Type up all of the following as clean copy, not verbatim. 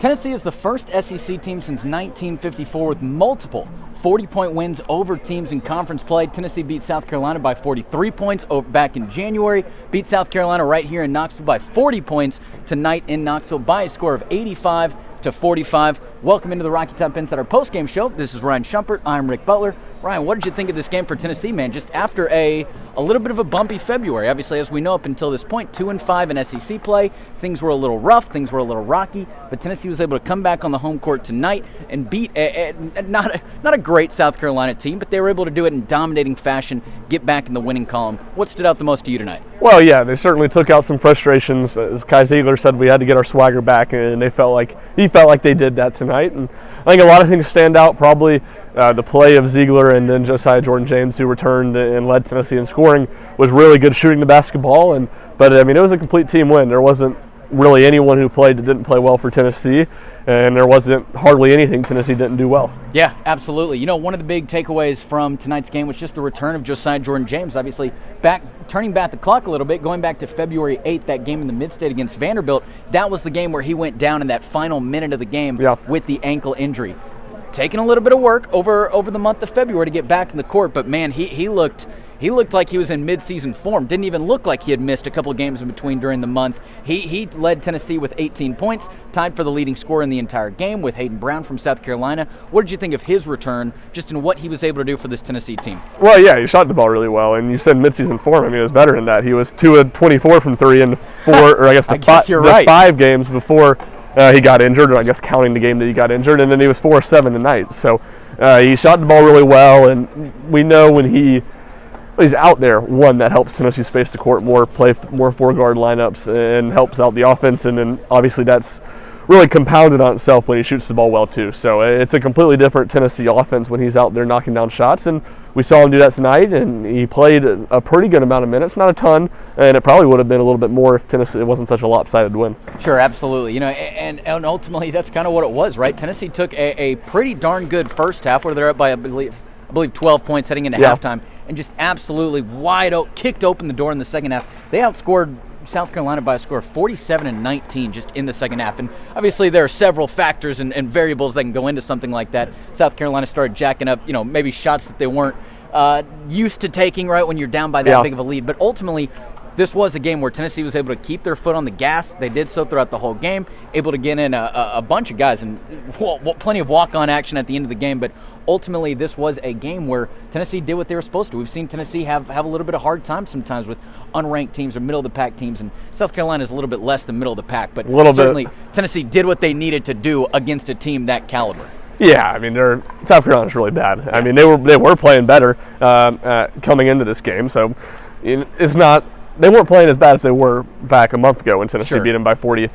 Tennessee is the first SEC team since 1954 with multiple 40-point wins over teams in conference play. Tennessee beat South Carolina by 43 points back in January, beat South Carolina right here in Knoxville by 40 points tonight in Knoxville by a score of 85-45. Welcome into the Rocky Top Insider postgame show. This is Ryan Shumpert. I'm Rick Butler. Ryan, what did you think of this game for Tennessee, man? Just after a little bit of a bumpy February. Obviously, as we know up until this point, 2-5 in SEC play. Things were a little rough. Things were a little rocky. But Tennessee was able to come back on the home court tonight and beat not a great South Carolina team, but they were able to do it in dominating fashion, get back in the winning column. What stood out the most to you tonight? Well, yeah, they certainly took out some frustrations. As Kai Ziegler said, we had to get our swagger back, and he felt like they did that tonight. And I think a lot of things stand out. Probably the play of Ziegler and then Josiah Jordan-James, who returned and led Tennessee in scoring, was really good shooting the basketball. But I mean, it was a complete team win. There wasn't really anyone who played that didn't play well for Tennessee, and there wasn't hardly anything Tennessee didn't do well. Yeah, absolutely. You know, one of the big takeaways from tonight's game was just the return of Josiah Jordan-James. Obviously, turning back the clock a little bit, going back to February 8th, that game in the Mid-State against Vanderbilt. That was the game where he went down in that final minute of the game with the ankle injury. Taking a little bit of work over the month of February to get back in the court, but man, he looked like he was in mid-season form. Didn't even look like he had missed a couple of games in between during the month. He led Tennessee with 18 points, tied for the leading scorer in the entire game with Hayden Brown from South Carolina. What did you think of his return, just in what he was able to do for this Tennessee team? Well, yeah, he shot the ball really well, and you said mid-season form. I mean, it was better than that. He was 2 of 24 from 3 in the 5 games before he got injured, or I guess counting the game that he got injured, and then he was 4 of 7 tonight. So he shot the ball really well, and we know when he's out there, one, that helps Tennessee space the court more, play more four-guard lineups, and helps out the offense, and then obviously that's really compounded on itself when he shoots the ball well too. So it's a completely different Tennessee offense when he's out there knocking down shots, and we saw him do that tonight, and he played a pretty good amount of minutes, not a ton, and it probably would have been a little bit more if Tennessee, it wasn't such a lopsided win. Sure, absolutely. You know, and ultimately that's kind of what it was, right? Tennessee took a pretty darn good first half where they're up by I believe 12 points heading into halftime, and just absolutely kicked open the door in the second half. They outscored South Carolina by a score of 47-19 just in the second half. And obviously there are several factors and variables that can go into something like that. South Carolina started jacking up, maybe shots that they weren't used to taking, right, when you're down by that big of a lead. But ultimately, this was a game where Tennessee was able to keep their foot on the gas. They did so throughout the whole game, able to get in a bunch of guys and plenty of walk-on action at the end of the game. But ultimately, this was a game where Tennessee did what they were supposed to. We've seen Tennessee have a little bit of hard time sometimes with unranked teams or middle-of-the-pack teams, and South Carolina is a little bit less than middle-of-the-pack. But certainly, Tennessee did what they needed to do against a team that caliber. Yeah, I mean, South Carolina's really bad. Yeah. I mean, they were playing better coming into this game, so it's not. They weren't playing as bad as they were back a month ago when Tennessee beat them by 43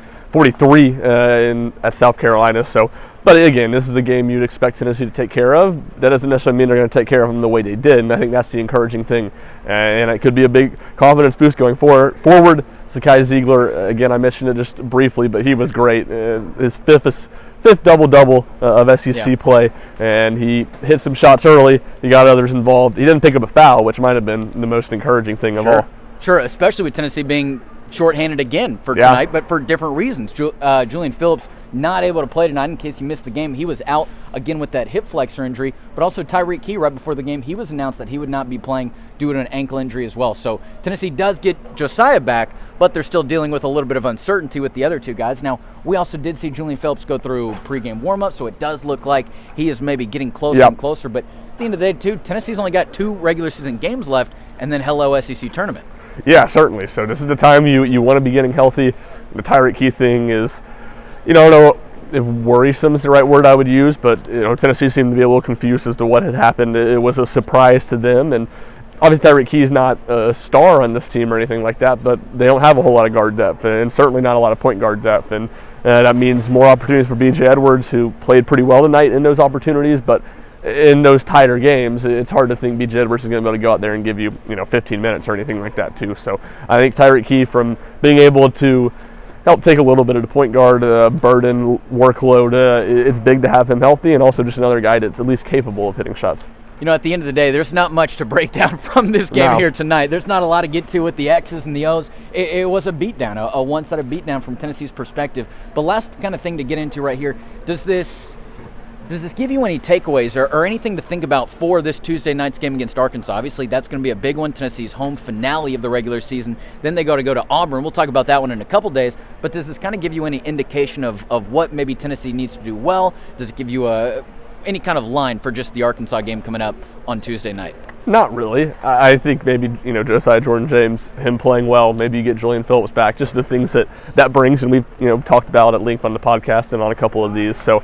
at South Carolina. So, but again, this is a game you'd expect Tennessee to take care of. That doesn't necessarily mean they're going to take care of them the way they did, and I think that's the encouraging thing. And it could be a big confidence boost going forward. Kai Ziegler, again, I mentioned it just briefly, but he was great. His fifth double-double of SEC play, and he hit some shots early. He got others involved. He didn't pick up a foul, which might have been the most encouraging thing of all. Sure, especially with Tennessee being shorthanded again for tonight, but for different reasons. Julian Phillips not able to play tonight. In case you missed the game, he was out again with that hip flexor injury. But also Tyreek Key, right before the game, he was announced that he would not be playing due to an ankle injury as well. So Tennessee does get Josiah back, but they're still dealing with a little bit of uncertainty with the other two guys. Now, we also did see Julian Phillips go through pregame warm-up, so it does look like he is maybe getting closer and closer. But at the end of the day, too, Tennessee's only got 2 regular season games left, and then hello SEC tournament. Yeah, certainly. So this is the time you want to be getting healthy. The Tyreek Key thing is, I don't know if worrisome is the right word I would use, but Tennessee seemed to be a little confused as to what had happened. It was a surprise to them, and obviously Tyreek Key is not a star on this team or anything like that, but they don't have a whole lot of guard depth, and certainly not a lot of point guard depth, and that means more opportunities for B.J. Edwards, who played pretty well tonight in those opportunities, but in those tighter games, it's hard to think B.J. Edwards is going to be able to go out there and give you 15 minutes or anything like that too. So I think Tyreek Key, from being able to help take a little bit of the point guard burden, workload, it's big to have him healthy, and also just another guy that's at least capable of hitting shots. At the end of the day, there's not much to break down from this game here tonight. There's not a lot to get to with the X's and the O's. It was a beatdown, a one-sided beatdown from Tennessee's perspective. But last kind of thing to get into right here, does this give you any takeaways or anything to think about for this Tuesday night's game against Arkansas? Obviously, that's going to be a big one, Tennessee's home finale of the regular season. Then they go to Auburn. We'll talk about that one in a couple days. But does this kind of give you any indication of what maybe Tennessee needs to do well? Does it give you any kind of line for just the Arkansas game coming up on Tuesday night? Not really. I think maybe, Josiah Jordan-James, him playing well, maybe you get Julian Phillips back, just the things that brings, and we've, talked about at length on the podcast and on a couple of these. So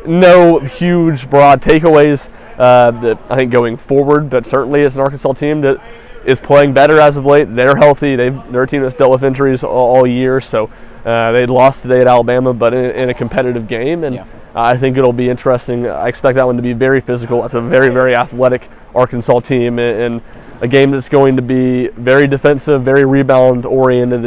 no huge, broad takeaways that I think going forward, but certainly it's an Arkansas team that is playing better as of late. They're healthy. They're a team that's dealt with injuries all year, so they lost today at Alabama, but in a competitive game, and I think it'll be interesting. I expect that one to be very physical. It's a very, very athletic Arkansas team, and a game that's going to be very defensive, very rebound-oriented.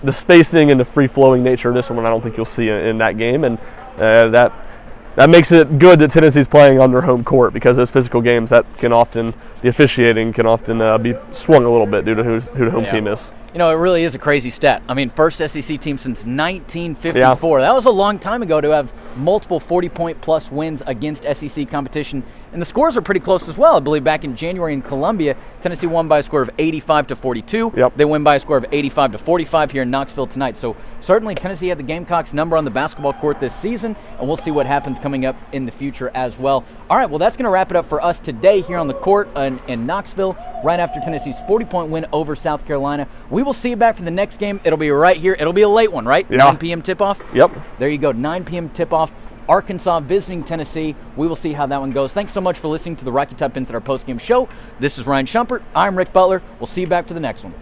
The spacing and the free-flowing nature of this one, I don't think you'll see in that game, and that makes it good that Tennessee's playing on their home court, because those physical games, the officiating can often be swung a little bit due to who the home team is. It really is a crazy stat. I mean, first SEC team since 1954. That was a long time ago to have multiple 40-point-plus wins against SEC competition. And the scores are pretty close as well. I believe back in January in Columbia, Tennessee won by a score of 85-42. Yep. They win by a score of 85-45 here in Knoxville tonight. So certainly Tennessee had the Gamecocks number on the basketball court this season, and we'll see what happens coming up in the future as well. All right, well, that's going to wrap it up for us today here on the court in Knoxville, right after Tennessee's 40-point win over South Carolina. We will see you back for the next game. It'll be right here. It'll be a late one, right? Yeah. 9 p.m. tip-off? Yep. There you go, 9 p.m. tip-off. Arkansas visiting Tennessee. We will see how that one goes. Thanks so much for listening to the Rocky Top Insider postgame show. This is Ryan Shumpert. I'm Rick Butler. We'll see you back for the next one.